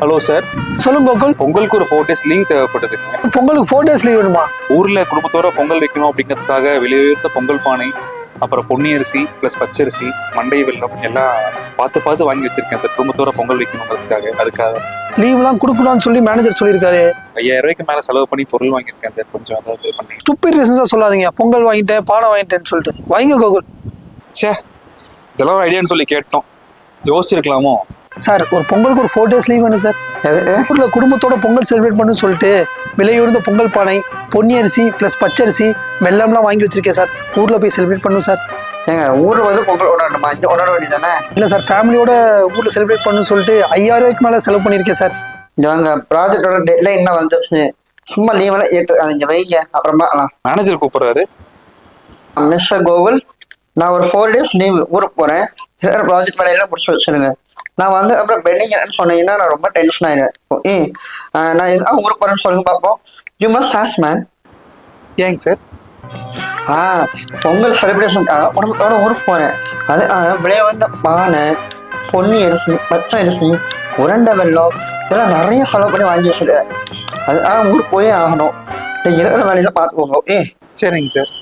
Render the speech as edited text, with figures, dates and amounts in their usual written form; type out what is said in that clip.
Hello sir, சொல்லுங்க கோகுல். பொங்கலுக்கு ஒரு 4 days லீவ் தேவைப்படுதுங்க. பொங்கலுக்கு 4 days லீவ் வேணுமா? ஊர்ல குடும்பத்தோட பொங்கல் வைக்கணும் அப்படிங்கிறதுக்காக விலையுயர்ந்த பொங்கல் பானை, அப்புறம் பொன்னி அரிசி பிளஸ் பச்சரிசி, மண்டை வெல்லம் எல்லாம் பார்த்து வாங்கி வச்சிருக்கேன் சார். குடும்பத்தோட பொங்கல் வைக்கணுங்கிறதுக்காக. அதுக்காக லீவ்லாம் கொடுக்கணும்னு சொல்லி மேனேஜர் சொல்லியிருக்காரு. 5000 ரூபாய்க்கு மேல செலவு பண்ணி பொருள் வாங்கியிருக்கேன் சார். கொஞ்சம் அதாவது பண்ணி ஸ்டூபிட் ரீசன்ஸா சொல்லாதீங்க. பொங்கல் வாங்கிட்டேன், பானை வாங்கிட்டேன்னு சொல்லிட்டு வாங்க கோகுல். சே, இதெல்லாம் ஐடியான்னு சொல்லி கேட்டோம், யோசிச்சிருக்கலாமோ சார். ஒரு பொங்கலுக்கு ஒரு 4 days லீவ் வேணும் சார். ஊர்ல குடும்பத்தோட பொங்கல் செலிப்ரேட் பண்ணு சொல்லிட்டு விலையுயர்ந்த பொங்கல் பானை, பொன்னி அரிசி பிளஸ் பச்சரிசி, வெல்லம்லாம் வாங்கி வச்சிருக்கேன் சார். ஊர்ல போய் செலிப்ரேட் பண்ணும் சார். ஏங்க ஊர்ல வந்து பொங்கல் கொண்டாடணுமா? இங்க கொண்டாட வேண்டியதானே? இல்லை சார், ஃபேமிலியோட ஊர்ல செலிப்ரேட் பண்ணு சொல்லிட்டு 5000 ரூபாய்க்கு மேலே செலவு பண்ணியிருக்கேன் சார். இங்க ப்ராஜெக்டோட டெட்லைன் என்ன வந்துருச்சு? சும்மா லீவெல்லாம் ஏற்று அதை இங்க வைங்க, அப்புறமா மேனேஜர் கூப்பிடுறாரு. மிஸ்டர் கோகுல், நான் ஒரு 4 days லீவ் ஊருக்கு போறேன். ப்ராஜெக்ட் வேலையெல்லாம் முடிச்சு வச்சிருங்க. நான் வந்து அப்புறம் பெண்டிங் சொன்னீங்கன்னா நான் ரொம்ப டென்ஷன் ஆயிடுவேன். நான் எதாவது ஊருக்கு போறேன்னு சொல்லுங்க பார்ப்போம். You must fast man. ஏங்க சார்? பொங்கல் செலிப்ரேஷன் உடம்போட ஊருக்கு போறேன். அது விளைய வந்த பானை, பொன்னி அரிசி, பச்சை அரிசி, உருண்டை வெல்லம் இதெல்லாம் நிறைய செலவு பண்ணி வாங்கி வச்சுருக்கேன். அது ஊருக்கு போயே ஆகணும். இருக்கிற வேலையில பார்த்துக்கோங்க. சரிங்க சார்.